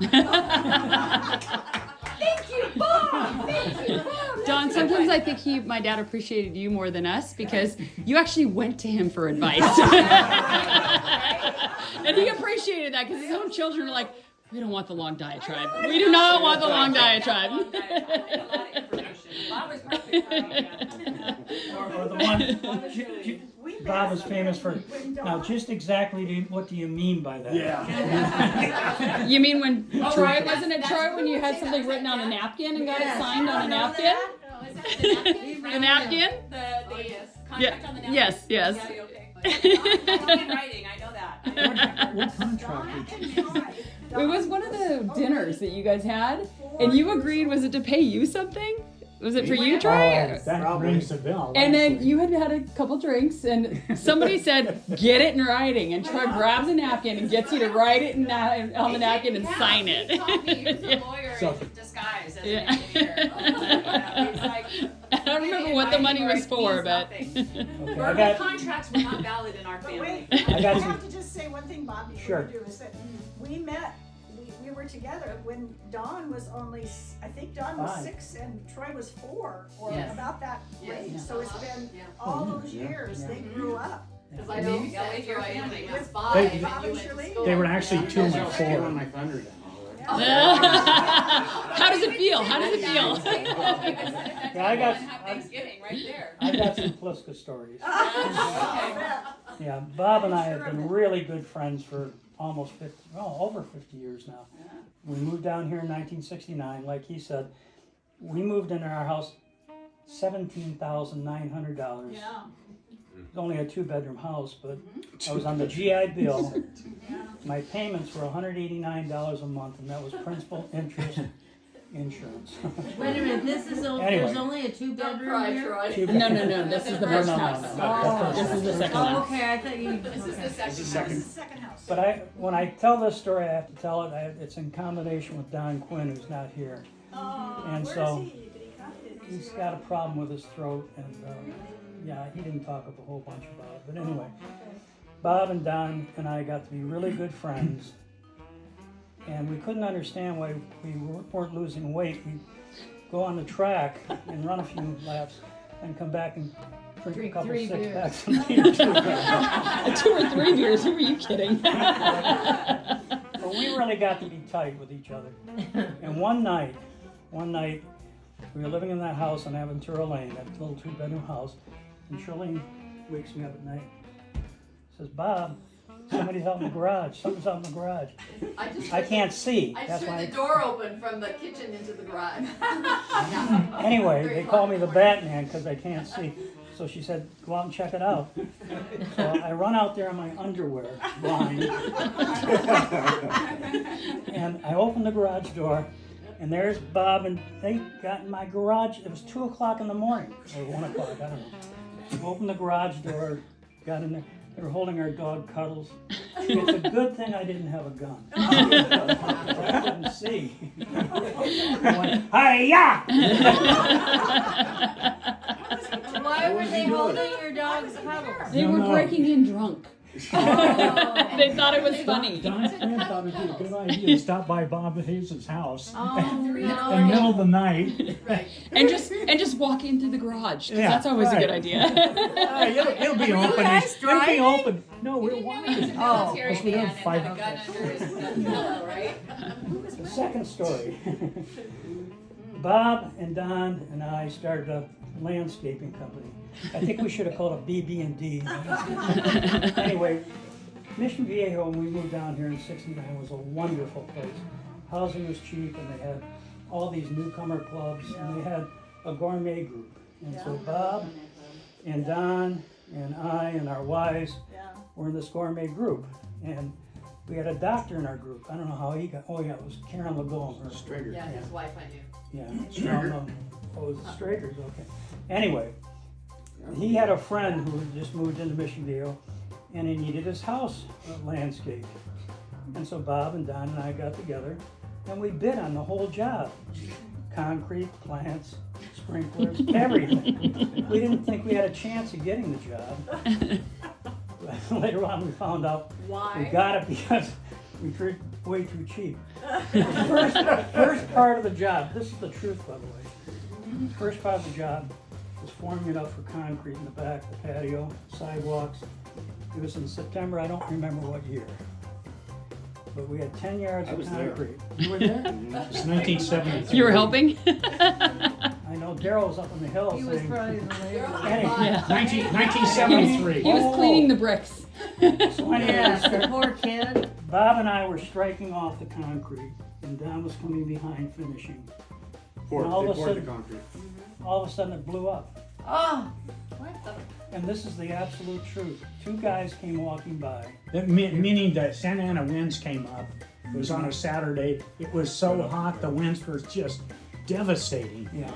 Thank you, Bob. Thank you, Bob. Don, sometimes I think my dad appreciated you more than us because you actually went to him for advice. And he appreciated that because his own children were like, we don't want the long diatribe. We do not want the long diatribe. Or the one, Bob was famous for, now just exactly what do you mean by that? Yeah. You mean when Troy, wasn't it Troy, when you had something written on a napkin and got it signed on a napkin? The napkin? The Yeah. contract on the napkin. Yes, yes. Yeah, okay. Not in writing, I know that. What contract? It was one of the dinners that you guys had, and you agreed, was it to pay you something? Was it for you, Troy? Oh, that rings a bell. And then actually. you had had a couple drinks, and somebody said, "Get it in writing." And Troy grabs a napkin and gets you to write it on the napkin and sign it. He taught me. He was a lawyer So- in disguise as Yeah. an engineer. He's like, I don't remember what the money was for, but Okay, verbal contracts were not valid in our family. Wait, I I got have to just say one thing, Bob, before Sure. you do, is that we met, we were together when Dawn was only, I think Dawn was 5. 6 and Troy was 4, or Yes. about that Yes. range. Yeah. So it's been Yeah. all those years, they grew up. Because I know that your family was With 5 Bob and and you went to Shirley. school. They were actually 2 and 4. Stealing my thunder down. how does it feel? How does it feel? Yeah, I got- have Thanksgiving right there. I got some Pliska stories. Okay. Yeah, Bob and I have been really good friends for almost over 50 years now. We moved down here in 1969, like he said. We moved into our house $17,900. Yeah. It's only a 2-bedroom house, but I was on the GI Bill. My payments were $189 a month, and that was principal, interest, insurance. Wait a minute, this is, Anyway. there's only a Don't 2-bedroom cry, here? Troy. No, this is the No, first no, no, house. no. This is the second Oh, one. okay, I thought you, This is okay. the second second. house. Second house. But when I tell this story, I have to tell it. It's in combination with Don Quinn, who's not here. Oh, And where's so- he? Did he come? He's got a problem with his throat, and yeah, he didn't talk up a whole bunch about it. But anyway, Bob and Don and I got to be really good friends, and we couldn't understand why we weren't losing weight. We'd go on the track and run a few laps, and come back and drink a couple 3 six beers. packs of beer. 2 or 3 beers. Who are you kidding? But we really got to be tight with each other. And one night, we were living in that house on Aventura Lane, that little 2-bedroom house, and Charlene wakes me up at night. Says, "Bob, somebody's out in the garage. Something's out in the garage. I can't see." I That's just heard why. the door open from the kitchen into the garage. Anyway, Very they call me the funny. Batman because I can't see. So she said, "Go out and check it out." So I run out there in my underwear, blind, and I open the garage door, and there's Bob, and they got in my garage. It was 2 o'clock in the morning, or 1 o'clock, I don't know. Opened the garage door, got in there. They were holding our dog Cuddles. It's a good thing I didn't have a gun. I couldn't see. I went, "Hi-ya!" Why were they holding your dog's Cuddles? They were breaking in drunk. They thought it was funny. Don Quinn thought it'd be a good idea to stop by Bob Hayes' house Oh, in the no. middle of the night. Right. And just walk in through the garage. 'Cause Yeah, that's always a right. good idea. It'll be open. guys It'll be driving? open. No, we're watching. Oh. Military Because we have man and 5 had a gun under his pillow, right? The second story. Bob and Don and I started a landscaping company. I think we should have called it BB&D. Anyway, Mission Viejo, when we moved down here in '69, was a wonderful place. Housing was cheap, and they had all these newcomer clubs, and they had a gourmet group. And so Bob and Don and I and our wives were in this gourmet group. And we had a doctor in our group. I don't know how he got. Oh yeah, it was Karen Lagone. Stringer. Yeah, his wife I knew. Yeah. No. Oh, it was the Stragers. Okay. Anyway, he had a friend who had just moved into Mission Viejo, and he needed his house landscaped. And so Bob and Don and I got together, and we bid on the whole job: concrete, plants, sprinklers, everything. We didn't think we had a chance of getting the job. Later on, we found out we got it because we treat way too cheap. The first part of the job, this is the truth, by the way. First part of the job was forming it up for concrete in the back, the patio, sidewalks. It was in September, I don't remember what year. But we had 10 yards I of was there. concrete. You were there? It's 1973. You were helping? I know Daryl was up on the hill He was saying. probably the latest. Anyway, Yeah. 1973. He was cleaning the bricks. So anyway, Yes, the poor kid. Bob and I were striking off the concrete, and Don was coming behind finishing. Poured, And all they of a poured the sudden- concrete. All of a sudden it blew up. Oh, And this is the absolute truth. Two guys came walking by. Meaning that Santa Ana winds came up. It was on a Saturday. It was so hot, the winds were just devastating. Yeah.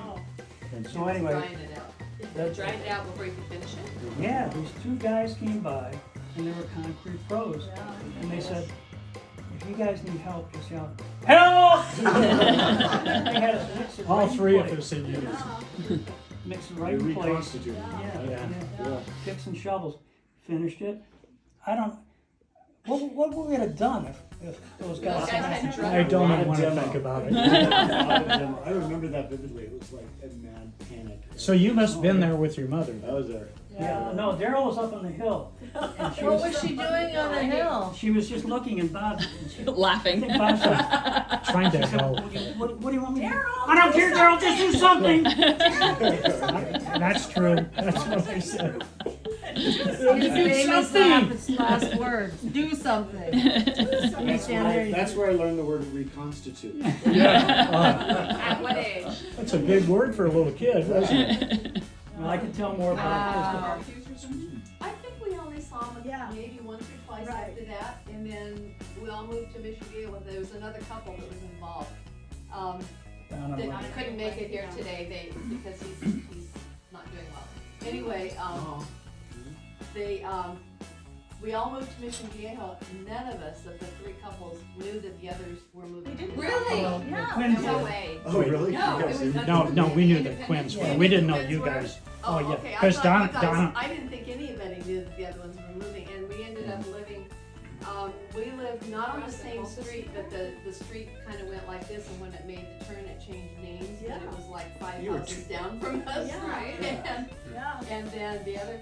And So anyway, Drying it out. that- Drying it out before you can finish it? yeah, these two guys came by, and they were concrete pros. And they said, if you guys need help, just shout, help! They had us mix it all right in three of place. us in unison. Mix it right in place. Reconstituted. Yeah. Yeah. Picks and shovels. Finished it. I don't. What would we have done if those guys? Those guys hadn't had tried. I don't Lot of want to demo. think about it. I remember that vividly. It was like a mad panic. So you must have been there with your mother. I was there. Yeah. No, Daryl was up on the hill. And what was she doing on the hill? She was just looking, and Bob. I Laughing. think Bob said, Trying to she said, help. what do you want me to do? I don't care, Daryl. Just do something. That's true. That's what I said. His famous last words. Do something. That's where I learned the word reconstitute. At what age? That's a big word for a little kid, wasn't it? Well, I can tell more about this. I think we only saw him Yeah. maybe once or twice Right. after that, and then we all moved to Michigan when there was another couple that was involved. Donna That White. couldn't make it here today, because he's not doing well. Anyway, we all moved to Mission Viejo. None of us of the three couples knew that the others were moving. Really? Well, Yeah. the Quinn No did. way. Oh, really? No, You it guys was didn't? No, we knew the Quins were. We didn't know you Quins were? guys. Oh, yeah, okay. I because thought you guys, Donna. I didn't think anybody knew that the other ones were moving, and we ended up living. We lived not on the same street, but the street kind of went like this, and when it made the turn, it changed names, and it was like 5 You were houses down from us, Yeah. right? Yeah. And then the other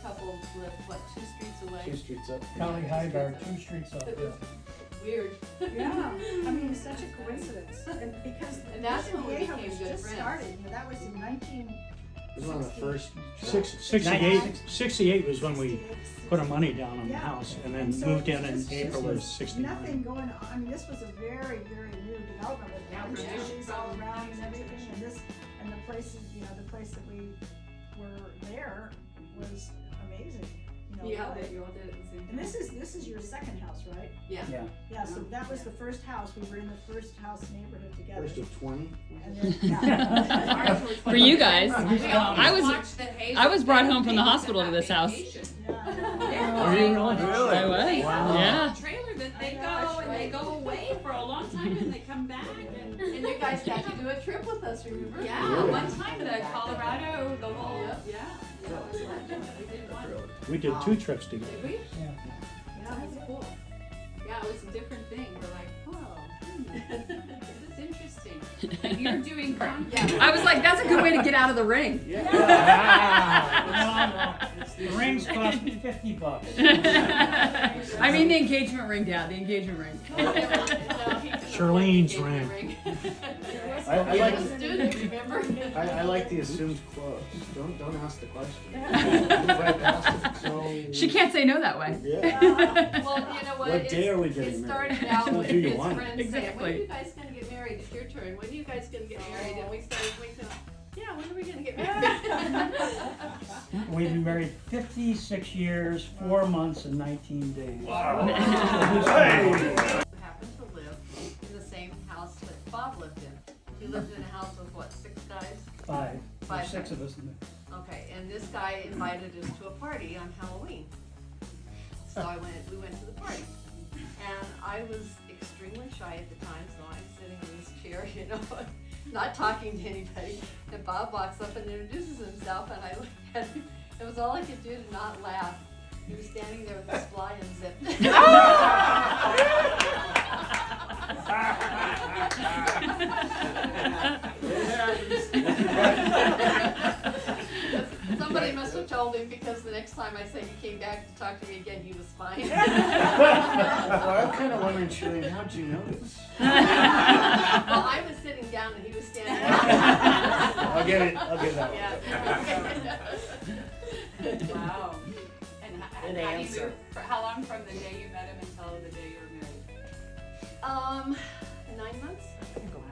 couple lived what, 2 streets away. 2 streets up. County Highgard, 2 streets up. It Yeah. was weird. Yeah, I mean, it's such a coincidence, and because And that's Mission when we Viejo became was good just friends. started, you know, that was in 1960. It was one of the first. 68 was when we put our money down on the Yeah. house and then And so moved it in was just- April this of was '69. Nothing going on, I mean, this was a very, very new development with mountain trees all around and everything, and this, and the places, you know, the place that we were there was amazing, you know. Yeah, really. you all did it at the same And time. this is your second house, right? Yeah. Yeah. Yeah, so that was the first house, we were in the first house neighborhood together. First of 20. And then, yeah. For you guys, I I was brought home from the hospital to this house. Are you really? I was. Wow. Yeah. Trailer that they go and they go away for a long time and they come back and. And you guys got to do a trip with us, remember? Yeah, one time the Colorado, the whole, yeah. We did one. We did 2 trips together. Did we? Yeah. Yeah, that's cool. Yeah, it was a different thing. We're like, whoa, this is interesting. And you're doing concrete. I was like, that's a good way to get out of the ring. The rings cost me $50. I mean the engagement ring, Dad. The engagement ring. Charlene's ring. I like The student, remember? I like the assumed quote. Don't ask the question. Move right past it. So, She can't say no that way. yeah. Well, you know what? What day are we getting It married? started out with Do you his want it? friends saying, when are Exactly. you guys gonna get married? It's your turn. When are you guys gonna get married? And we started thinking, yeah, when are we gonna get married? We've been married 56 years, 4 months, and 19 days. Happened to live in the same house that Bob lived in. He lived in a house with what, 6 guys? 5. Five There's 6 guys. of us in there. Okay, and this guy invited us to a party on Halloween. So we went to the party. And I was extremely shy at the time, so I'm sitting in this chair, you know, not talking to anybody. And Bob walks up and introduces himself, and I looked at him. It was all I could do to not laugh. He was standing there with his fly unzipped. told him because the next time I said he came back to talk to me again, he was fine. Well, I'm kind of wondering, Shirley, how'd you notice? Well, I was sitting down and he was standing up. I'll get it. I'll get that one. Yeah. Wow. And Good how, answer. how long from the day you met him until the day you were married? 9 months.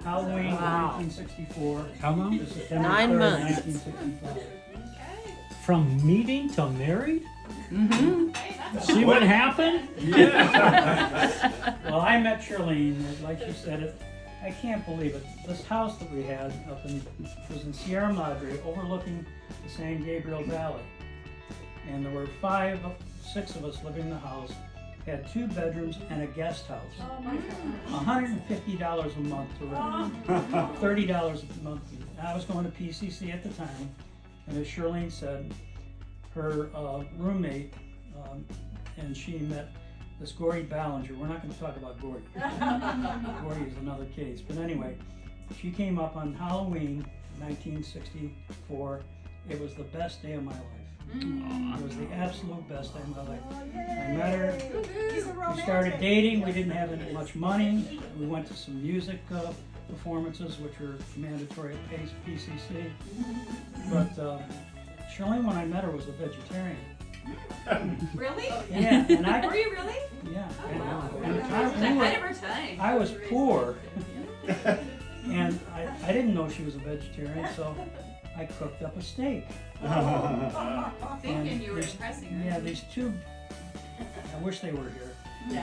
Halloween Wow. 1964. How long? to September 9 3rd, months. 1965. From meeting to married? Mm-hmm. Hey, that's See what happened? Well, I met Charlene, like she said, I can't believe it. This house that we had was in Sierra Madre, overlooking the San Gabriel Valley. And there were 6 of us living in the house, had 2 bedrooms and a guest house. Oh my God. $150 a month to rent, $30 a month. And I was going to PCC at the time, and as Charlene said, her roommate, and she met this Gordy Ballinger. We're not going to talk about Gordy. Gordy is another case. But anyway, she came up on Halloween 1964. It was the best day of my life. It was the absolute best day of my life. I met her. We started dating. We didn't have any much money. We went to some music performances, which were mandatory at PCC. But Charlene, when I met her, was a vegetarian. Really? Yeah, and I. Were you really? Yeah. wow. And Ahead of her time. I was poor, and I didn't know she was a vegetarian, so I cooked up a steak. Thinking you were impressing her. Yeah, these 2, I wish they were here.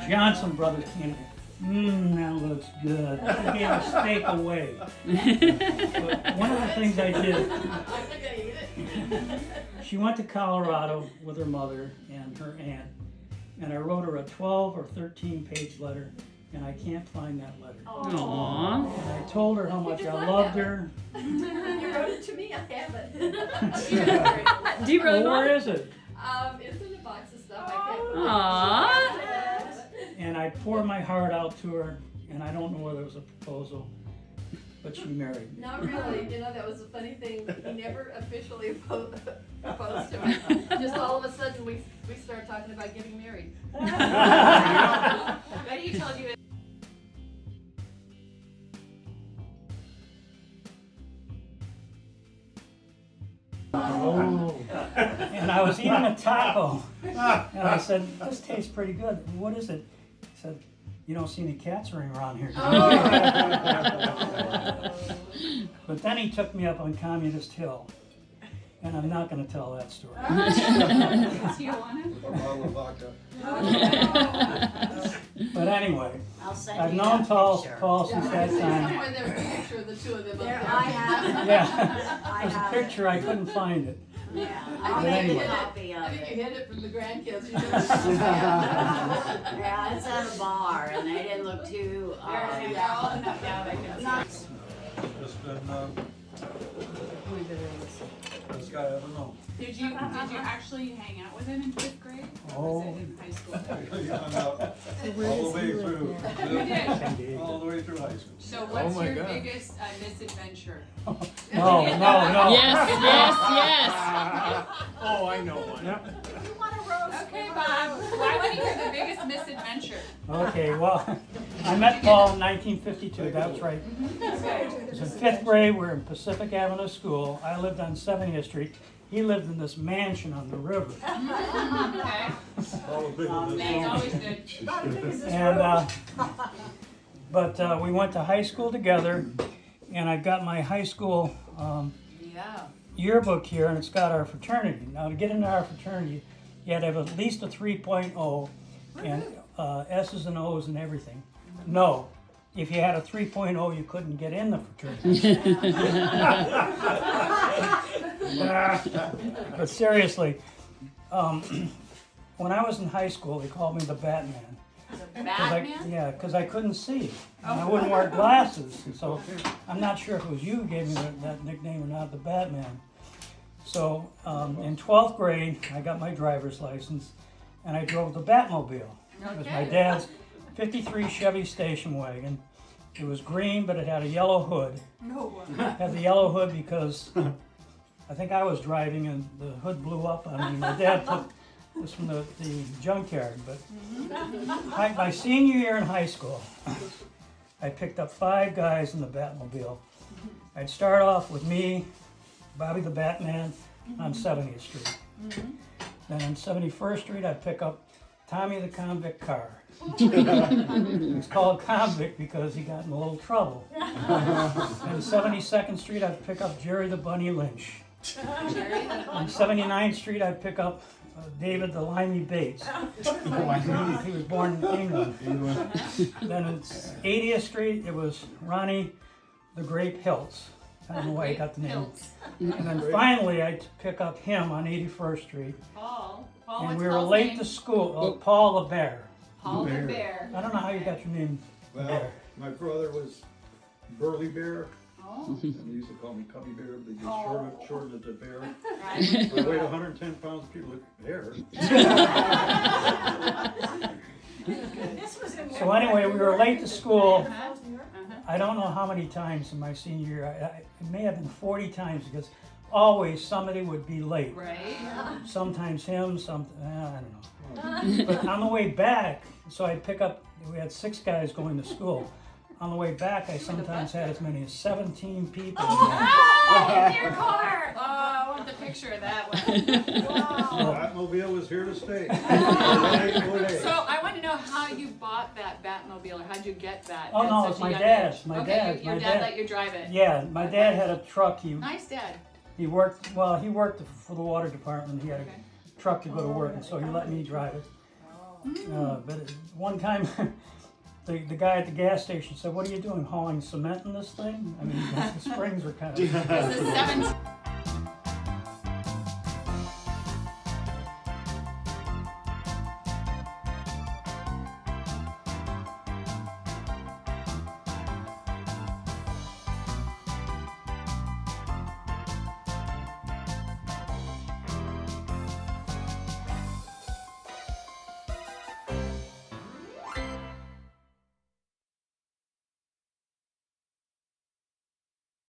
Johnson brothers came in. That looks good. They gave a steak away. But one of the things I did, she went to Colorado with her mother and her aunt, and I wrote her a 12 or 13 page letter, and I can't find that letter. Aww. And I told her how much I loved her. You wrote it to me, I have it. Do you really Well, want where it? is it? It's in a box of stuff. I can't. Aww. And I poured my heart out to her, and I don't know whether it was a proposal, but she married me. Not really. You know, that was a funny thing. He never officially proposed to me. Just all of a sudden, we started talking about getting married. But he told you. Oh. And I was eating a taco, and I said, "This tastes pretty good. What is it?" He said, "You don't see any cats running around here." But then he took me up on Communist Hill, and I'm not going to tell that story. Tijuana? A bottle of vodka. But anyway, I'll send I've you known that picture. Paul since that time. Somewhere there's a picture of the 2 of them up There, there. I have. Yeah, I there's a have. picture, I couldn't find it. Yeah, I I'll But make anyway. a copy I of think it. you hid it from the grandkids. You Yeah, it's at a bar, and they didn't look too. They're all enough now they can Not It's been, best guy I ever known. Did you actually hang out with him in 5th grade? Or Oh. was it in high school? Yeah, I'm out all the way through. All the way through high school. So what's my your God. biggest misadventure? No. Yes. Oh, I know one. Okay, Bob. Why want to hear the biggest misadventure? Okay, well, I met Paul in 1952, that's right. It was in 5th grade, we were in Pacific Avenue School. I lived on 70th Street. He lived in this mansion on the river. Okay. All the big ones. Name's always good. And, but we went to high school together, and I got my high school Yeah. yearbook here, and it's got our fraternity. Now, to get into our fraternity, you had to have at least a 3.0, and S's and O's and everything. No, if you had a 3.0, you couldn't get in the fraternity. But seriously, when I was in high school, they called me the Batman. Batman? Because I couldn't see, and I wouldn't wear glasses, and so I'm not sure if it was you who gave me that nickname or not, the Batman. So in 12th grade, I got my driver's license, and I drove the Batmobile. It was my dad's '53 Chevy station wagon. It was green, but it had a yellow hood. No. It had the yellow hood because I think I was driving and the hood blew up on me. My dad took this from the junkyard, but my senior year in high school, I picked up 5 guys in the Batmobile. I'd start off with me, Bobby the Batman, on 70th Street. Then on 71st Street, I'd pick up Tommy the Convict Carr. He was called Convict because he got in a little trouble. On 72nd Street, I'd pick up Jerry the Bunny Lynch. On 79th Street, I'd pick up David the Limey Bates. He was born in England. Then on 80th Street, it was Ronnie the Grape Hiltz. I don't know why he got the name. And then finally, I'd pick up him on 81st Street. Paul. And we were late to school. Paul the Bear. Paul the Bear. I don't know how you got your name. Well, Bear. my brother was Burly Bear. Oh. And they used to call me Cubby Bear. They just shortened it to Bear. Right. I weighed 110 pounds. People look, Bear. So anyway, we were late to school. I don't know how many times in my senior year. It may have been 40 times because always somebody would be late. Right. Sometimes him, I don't know. But on the way back, so I'd pick up, we had 6 guys going to school. On the way back, I sometimes had as many as 17 people. Oh, in your car! Oh, I want the picture of that one. Wow. Batmobile was here to stay. So I want to know how you bought that Batmobile, or how'd you get that? Oh at no, such it's a my young dad's. age? My Okay, dad. your My dad dad let you drive it. Yeah, my dad had a truck. Nice dad. He worked for the water department. He had a truck to go to work, and so he let me drive it. But one time, the guy at the gas station said, "What are you doing, hauling cement in this thing?" I mean, the springs were kind of. This is 17.